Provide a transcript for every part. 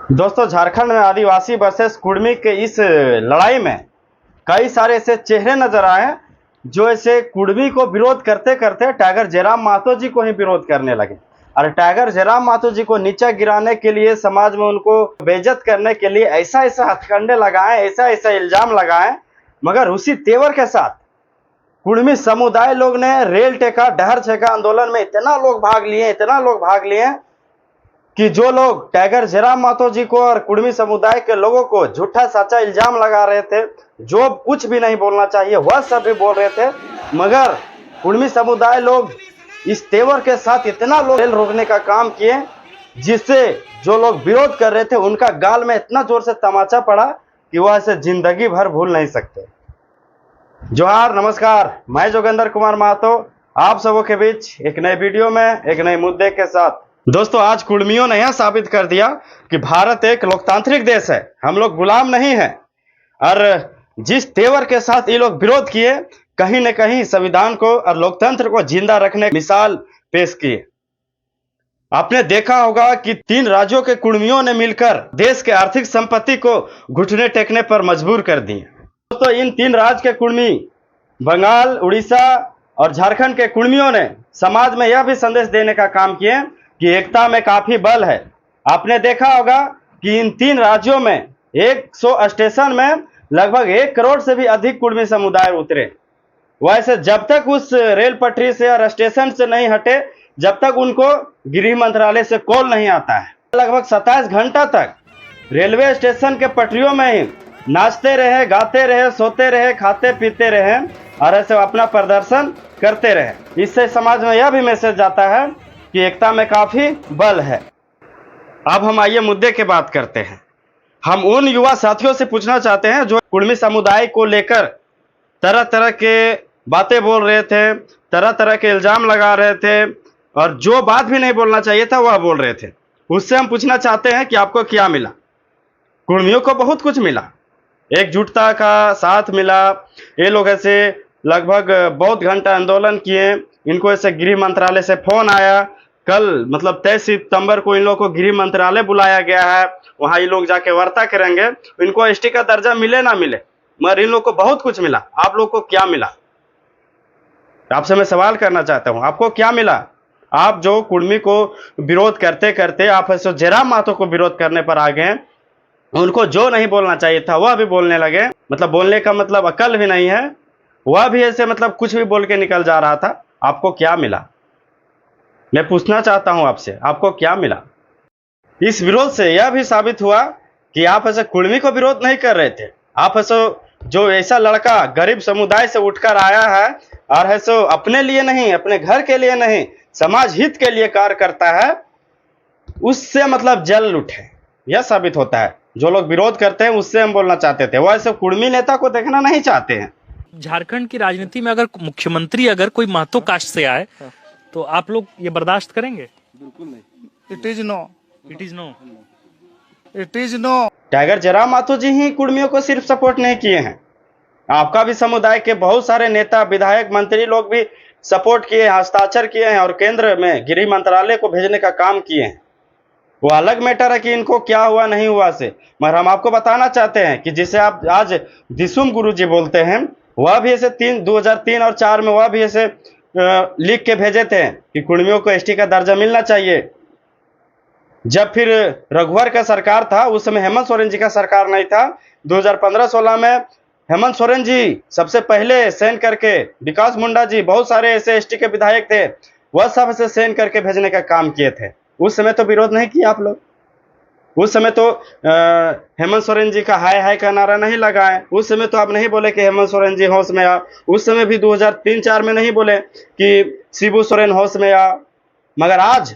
दोस्तों, झारखंड में आदिवासी वर्सेस कुर्मी के इस लड़ाई में कई सारे ऐसे चेहरे नजर आए जो ऐसे कुर्मी को विरोध करते करते टाइगर जयराम महतो जी को ही विरोध करने लगे। और टाइगर जयराम महतो जी को नीचे गिराने के लिए, समाज में उनको बेइज्जत करने के लिए ऐसा ऐसा हथकंडे लगाए, ऐसा ऐसा इल्जाम लगाए। मगर उसी तेवर के साथ कुर्मी समुदाय लोग ने रेल टेका, डहर छेका आंदोलन में इतना लोग भाग लिए कि जो लोग टाइगर जयराम महतो जी को और कुर्मी समुदाय के लोगों को झूठा सच्चा इल्जाम लगा रहे थे, जो कुछ भी नहीं बोलना चाहिए वह सब भी बोल रहे थे। मगर कुर्मी समुदाय लोग इस तेवर के साथ इतना लोग रेल रोकने का काम किए, जिससे जो लोग विरोध कर रहे थे उनका गाल में इतना जोर से तमाचा पड़ा कि वह इसे जिंदगी भर भूल नहीं सकते। जोहार, नमस्कार, मैं जोगेंद्र कुमार महतो आप सबों के बीच एक नए वीडियो में एक नए मुद्दे के साथ। दोस्तों, आज कुर्मियों ने यह साबित कर दिया कि भारत एक लोकतांत्रिक देश है, हम लोग गुलाम नहीं हैं। और जिस तेवर के साथ ये लोग विरोध किए, कहीं न कहीं संविधान को और लोकतंत्र को जिंदा रखने की मिसाल पेश किए। आपने देखा होगा कि 3 राज्यों के कुर्मियों ने मिलकर देश के आर्थिक संपत्ति को घुटने टेकने पर मजबूर कर दिए। दोस्तों, इन 3 राज्य के कुर्मी, बंगाल, उड़ीसा और झारखंड के कुर्मियों ने समाज में यह भी संदेश देने का काम किए कि एकता में काफी बल है। आपने देखा होगा कि इन 3 राज्यों में 100 स्टेशन में लगभग 1 करोड़ से भी अधिक कुर्मी समुदाय उतरे। वैसे जब तक उस रेल पटरी से और स्टेशन से नहीं हटे, जब तक उनको गृह मंत्रालय से कॉल नहीं आता है, लगभग 27 घंटा तक रेलवे स्टेशन के पटरियों में ही नाचते रहे, गाते रहे, सोते रहे, खाते पीते रहे और ऐसे अपना प्रदर्शन करते रहे। इससे समाज में यह भी मैसेज जाता है कि एकता में काफी बल है। अब हम आइए मुद्दे की बात करते हैं। हम उन युवा साथियों से पूछना चाहते हैं जो कुर्मी समुदाय को लेकर तरह तरह के बातें बोल रहे थे, तरह तरह के इल्जाम लगा रहे थे और जो बात भी नहीं बोलना चाहिए था वह बोल रहे थे। उससे हम पूछना चाहते हैं कि आपको क्या मिला। कुर्मियों को बहुत कुछ मिला, एकजुटता का साथ मिला। ये लोग ऐसे लगभग बहुत घंटा आंदोलन किए, इनको ऐसे गृह मंत्रालय से फोन आया। कल मतलब 23 सितंबर को इन लोगों को गृह मंत्रालय बुलाया गया है, वहां ये लोग जाके वार्ता करेंगे। इनको एसटी का दर्जा मिले ना मिले, मगर इन लोग को बहुत कुछ मिला। आप लोग को क्या मिला? आपसे मैं सवाल करना चाहता हूं, आपको क्या मिला? आप जो कुर्मी को विरोध करते करते आप ऐसे जयराम महतो को विरोध करने पर आ गए, उनको जो नहीं बोलना चाहिए था वह भी बोलने लगे। मतलब बोलने का मतलब अकल भी नहीं है, वह भी ऐसे मतलब कुछ भी बोल के निकल जा रहा था। आपको क्या मिला? मैं पूछना चाहता हूं आपसे, आपको क्या मिला? इस विरोध से यह भी साबित हुआ कि आप ऐसे कुर्मी को विरोध नहीं कर रहे थे। आप ऐसे जो ऐसा लड़का गरीब समुदाय से उठकर आया है और ऐसे अपने लिए नहीं, अपने घर के लिए नहीं, समाज हित के लिए कार्य करता है, उससे मतलब जल उठे, यह साबित होता है। जो लोग विरोध करते हैं उससे हम बोलना चाहते थे, वो ऐसे कुर्मी नेता को देखना नहीं चाहते हैं। झारखंड की राजनीति में अगर मुख्यमंत्री अगर कोई महतो कास्ट से आए तो आप लोग ये बर्दाश्त करेंगे? बिल्कुल नहीं। It is no, it is no, it is no. Tiger Jairam Mahato ji ही कुर्मियों को सिर्फ सपोर्ट नहीं किए हैं, आपका भी समुदाय के बहुत सारे नेता, विधायक, मंत्री लोग भी सपोर्ट किए, हस्ताक्षर किए हैं और केंद्र में गृह मंत्रालय को भेजने का काम किए हैं। वो अलग मैटर है कि इनको क्या हुआ नहीं हुआ से, मगर हम आपको बताना चाहते हैं कि जिसे आप आज दिसुम गुरु जी बोलते हैं, वह भी ऐसे 2003 और 4 में वह भी ऐसे लिख के भेजे थे कि कुर्मियों को एसटी का दर्जा मिलना चाहिए। जब फिर रघुवर का सरकार था, उस समय हेमंत सोरेन जी का सरकार नहीं था। 2015-16 में हेमंत सोरेन जी सबसे पहले सेंड करके, विकास मुंडा जी, बहुत सारे ऐसे एसटी के विधायक थे, वह सब ऐसे सेंड करके भेजने का काम किए थे। उस समय तो विरोध नहीं किया आप लोग। उस समय तो हेमंत सोरेन जी का हाय हाय का नारा नहीं लगाए। उस समय तो आप नहीं बोले कि हेमंत सोरेन जी होश में आ। उस समय भी 2003-4 में नहीं बोले कि शिबू सोरेन होश में आ। मगर आज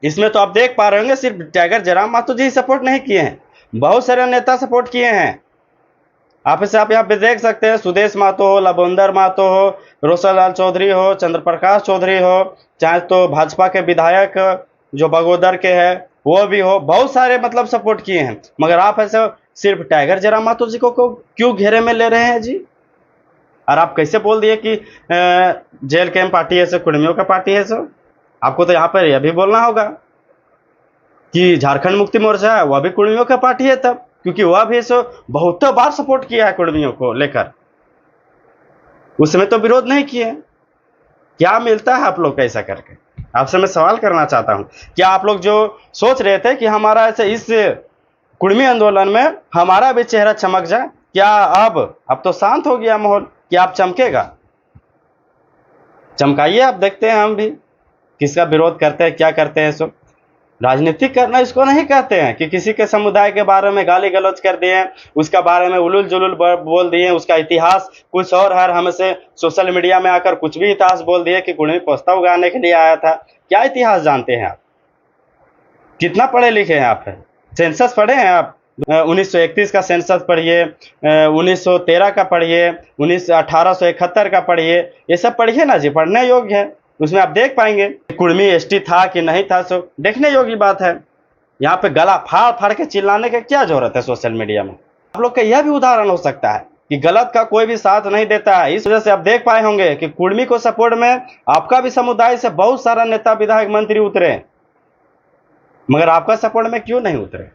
इसमें तो आप देख पा रहे होंगे, सिर्फ टाइगर जयराम महतो जी सपोर्ट नहीं किए हैं, बहुत सारे नेता सपोर्ट किए हैं। आप यहाँ पे देख सकते हैं, सुदेश महतो हो, लबोंदर महतो हो, रोशनलाल चौधरी हो, चंद्र प्रकाश चौधरी हो, चाहे तो भाजपा के विधायक जो बगोदर के हैं वो भी हो, बहुत सारे मतलब सपोर्ट किए हैं। मगर आप ऐसे सिर्फ टाइगर जयराम महतो जी को क्यों घेरे में ले रहे हैं जी? और आप कैसे बोल दिए कि जेल कैंप पार्टी है, कुर्मियों का पार्टी है? सो आपको तो यहाँ पर यह भी बोलना होगा। कि झारखंड मुक्ति मोर्चा है वह भी कुर्मियों का पार्टी है तब, क्योंकि वह भी इसे बहुतों बार सपोर्ट किया है कुर्मियों को लेकर, उसमें तो विरोध नहीं किए। क्या मिलता है आप लोग को ऐसा करके? आपसे मैं सवाल करना चाहता हूं, क्या आप लोग जो सोच रहे थे कि हमारा ऐसे इस कुर्मी आंदोलन में हमारा भी चेहरा चमक जाए, क्या अब तो शांत हो गया माहौल, क्या आप चमकेगा? चमकाइए, आप देखते हैं हम भी किसका विरोध करते हैं, क्या करते हैं। सो राजनीतिक करना इसको नहीं कहते हैं कि किसी के समुदाय के बारे में गाली गलौज कर दिए, उसका बारे में उलूल जुलूल बोल दिए, उसका इतिहास कुछ और है, हमसे सोशल मीडिया में आकर कुछ भी इतिहास बोल दिए कि कुर्मी पोस्ता उगाने के लिए आया था। क्या इतिहास जानते हैं आप? कितना पढ़े लिखे हैं आप? सेंसस पढ़े हैं आप? 1931 का सेंसस पढ़िए, 1913 का पढ़िए, 1871 का पढ़िए, ये सब पढ़िए ना जी, पढ़ने योग्य है। उसमें आप देख पाएंगे कुर्मी एसटी था कि नहीं था, सो देखने योग्य बात है। यहाँ पे गला फाड़ फाड़ के चिल्लाने की क्या जरूरत है सोशल मीडिया में? आप लोग का यह भी उदाहरण हो सकता है कि गलत का कोई भी साथ नहीं देता है। इस वजह से आप देख पाए होंगे कि कुर्मी को सपोर्ट में आपका भी समुदाय से बहुत सारा नेता विधायक मंत्री उतरे, मगर आपका सपोर्ट में क्यों नहीं उतरे?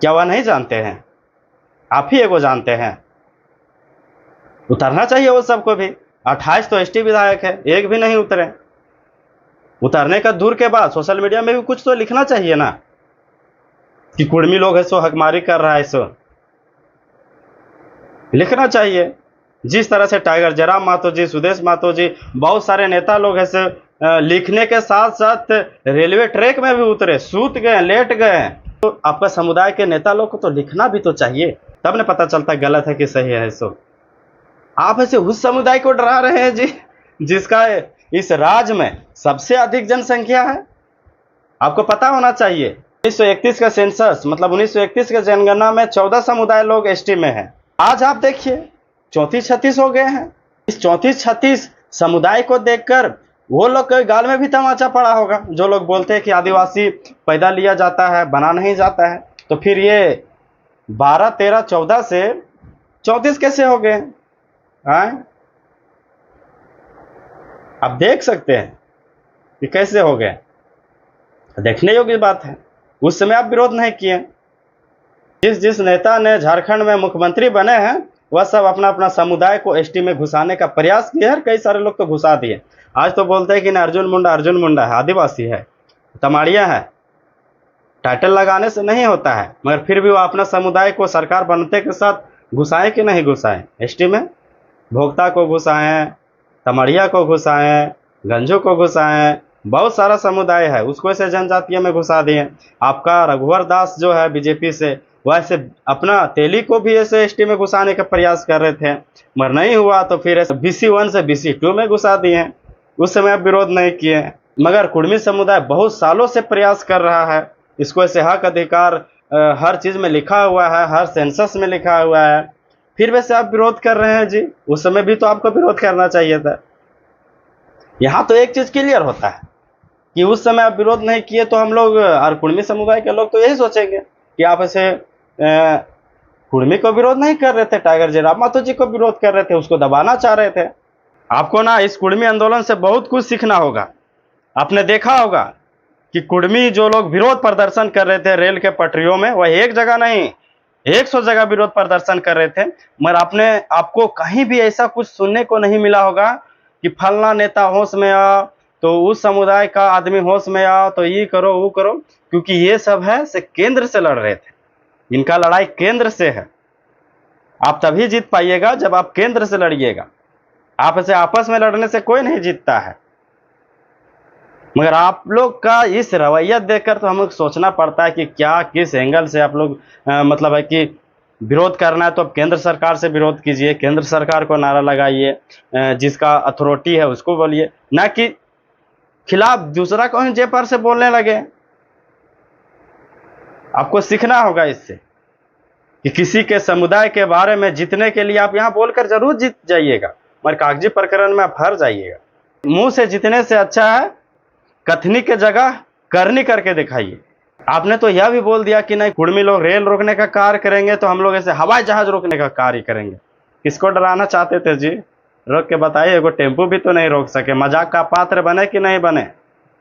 क्या वह नहीं जानते हैं? आप ही एगो जानते हैं। उतरना चाहिए वो सबको भी। 28 तो एसटी विधायक है, एक भी नहीं उतरे। उतरने का दूर के बाद सोशल मीडिया में भी कुछ तो लिखना चाहिए ना कि कुर्मी लोग है सो हकमारी कर रहा है, सो लिखना चाहिए। जिस तरह से टाइगर जयराम महतो जी, सुदेश महतो जी, बहुत सारे नेता लोग ऐसे लिखने के साथ साथ रेलवे ट्रैक में भी उतरे, सूत गए, लेट गए। तो आपका समुदाय के नेता लोग को तो लिखना भी तो चाहिए, तब न पता चलता गलत है कि सही है। सो आप ऐसे उस समुदाय को डरा रहे हैं जी जिसका इस राज्य में सबसे अधिक जनसंख्या है। आपको पता होना चाहिए 1931 का सेंसस, मतलब 1931 के जनगणना में 14 समुदाय लोग एसटी में हैं। आज आप देखिए 34-36 हो गए हैं। इस 34-36 समुदाय को देखकर वो लोग के गाल में भी तमाचा पड़ा होगा, जो लोग बोलते हैं कि आदिवासी पैदा लिया जाता है, बना नहीं जाता है। तो फिर ये 12, 13, 14 से 34 कैसे हो गए? आप देख सकते हैं कि कैसे हो गए। देखने योग्य बात है। उस समय आप विरोध नहीं किए। जिस नेता ने झारखंड में मुख्यमंत्री बने हैं वह सब अपना अपना समुदाय को एसटी में घुसाने का प्रयास किया है। कई सारे लोग तो घुसा दिए। आज तो बोलते हैं कि अर्जुन मुंडा है, आदिवासी है, तमाड़िया है। टाइटल लगाने से नहीं होता है, मगर फिर भी वो अपना समुदाय को सरकार बनते के साथ घुसाए कि नहीं घुसाए? एसटी में भोक्ता को घुसाएं, तमड़िया को घुसाएं, गंजू को घुसाएं, बहुत सारा समुदाय है उसको ऐसे जनजातीय में घुसा दिए। आपका रघुवर दास जो है बीजेपी से, वैसे अपना तेली को भी ऐसे एसटी में घुसाने का प्रयास कर रहे थे, मगर नहीं हुआ तो फिर ऐसे BC1 से BC2 में घुसा दिए। उस समय आप विरोध नहीं किए। मगर कुर्मी समुदाय बहुत सालों से प्रयास कर रहा है, इसको ऐसे हक अधिकार हर चीज में लिखा हुआ है, हर सेंसस में लिखा हुआ है, फिर वैसे आप विरोध कर रहे हैं जी। उस समय भी तो आपको विरोध करना चाहिए था। यहाँ तो एक चीज क्लियर होता है कि उस समय आप विरोध नहीं किए तो हम लोग और कुर्मी समुदाय के लोग तो यही सोचेंगे कि आप ऐसे कुर्मी को विरोध नहीं कर रहे थे, टाइगर जयराम महतो जी को विरोध कर रहे थे, उसको दबाना चाह रहे थे। आपको ना इस कुर्मी आंदोलन से बहुत कुछ सीखना होगा। आपने देखा होगा कि कुर्मी जो लोग विरोध प्रदर्शन कर रहे थे रेल के पटरियों में, वह एक जगह नहीं 100 जगह विरोध प्रदर्शन कर रहे थे, मगर आपको कहीं भी ऐसा कुछ सुनने को नहीं मिला होगा कि फलना नेता होश में आ, तो उस समुदाय का आदमी होश में आ, तो ये करो वो करो, क्योंकि ये सब है से केंद्र से लड़ रहे थे। इनका लड़ाई केंद्र से है। आप तभी जीत पाइएगा जब आप केंद्र से लड़िएगा। आप ऐसे आपस में लड़ने से कोई नहीं जीतता है। मगर आप लोग का इस रवैया देखकर तो हमें सोचना पड़ता है कि क्या किस एंगल से आप लोग मतलब है कि विरोध करना है तो अब केंद्र सरकार से विरोध कीजिए, केंद्र सरकार को नारा लगाइए, जिसका अथॉरिटी है उसको बोलिए, ना कि खिलाफ दूसरा कौन जे पर से बोलने लगे। आपको सीखना होगा इससे कि किसी के समुदाय के बारे में जीतने के लिए आप यहाँ बोलकर जरूर जीत जाइएगा, मगर कागजी प्रकरण में आप हार जाइएगा। मुंह से जीतने से अच्छा है कथनी के जगह करनी करके दिखाइए। आपने तो यह भी बोल दिया कि नहीं कुर्मी लोग रेल रोकने का कार्य करेंगे तो हम लोग ऐसे हवाई जहाज रोकने का कार्य करेंगे। किसको डराना चाहते थे जी? रोक के बताइए। एगो टेम्पू भी तो नहीं रोक सके। मजाक का पात्र बने कि नहीं बने?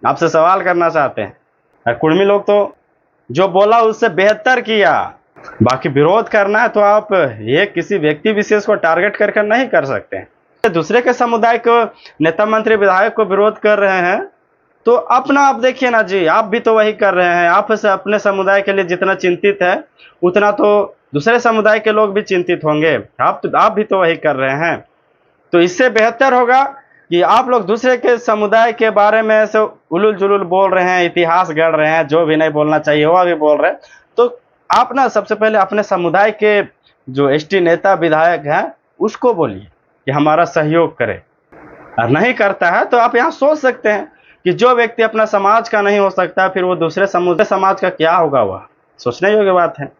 आपसे सवाल करना चाहते हैं। और कुर्मी लोग तो जो बोला उससे बेहतर किया। बाकी विरोध करना है तो आप ये किसी व्यक्ति विशेष को टारगेट करके नहीं कर सकते। दूसरे के समुदाय को नेता मंत्री विधायक को विरोध कर रहे हैं तो अपना आप देखिए ना जी, आप भी तो वही कर रहे हैं। आप से अपने समुदाय के लिए जितना चिंतित है उतना तो दूसरे समुदाय के लोग भी चिंतित होंगे। आप भी तो वही कर रहे हैं। तो इससे बेहतर होगा कि आप लोग दूसरे के समुदाय के बारे में ऐसे उलूल जुलूल बोल रहे हैं, इतिहास गढ़ रहे हैं, जो भी नहीं बोलना चाहिए वह भी बोल रहे हैं। तो आप ना सबसे पहले अपने समुदाय के जो एसटी नेता विधायक हैं उसको बोलिए कि हमारा सहयोग करे, और नहीं करता है तो आप यहाँ सोच सकते हैं कि जो व्यक्ति अपना समाज का नहीं हो सकता फिर वो दूसरे समाज का क्या होगा, वह सोचने योग्य बात है।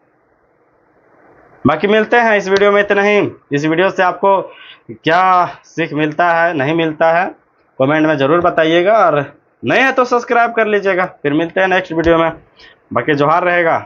बाकी मिलते हैं इस वीडियो में इतना ही। इस वीडियो से आपको क्या सीख मिलता है नहीं मिलता है कमेंट में ज़रूर बताइएगा, और नए हैं तो सब्सक्राइब कर लीजिएगा। फिर मिलते हैं नेक्स्ट वीडियो में। बाकी जोहार रहेगा।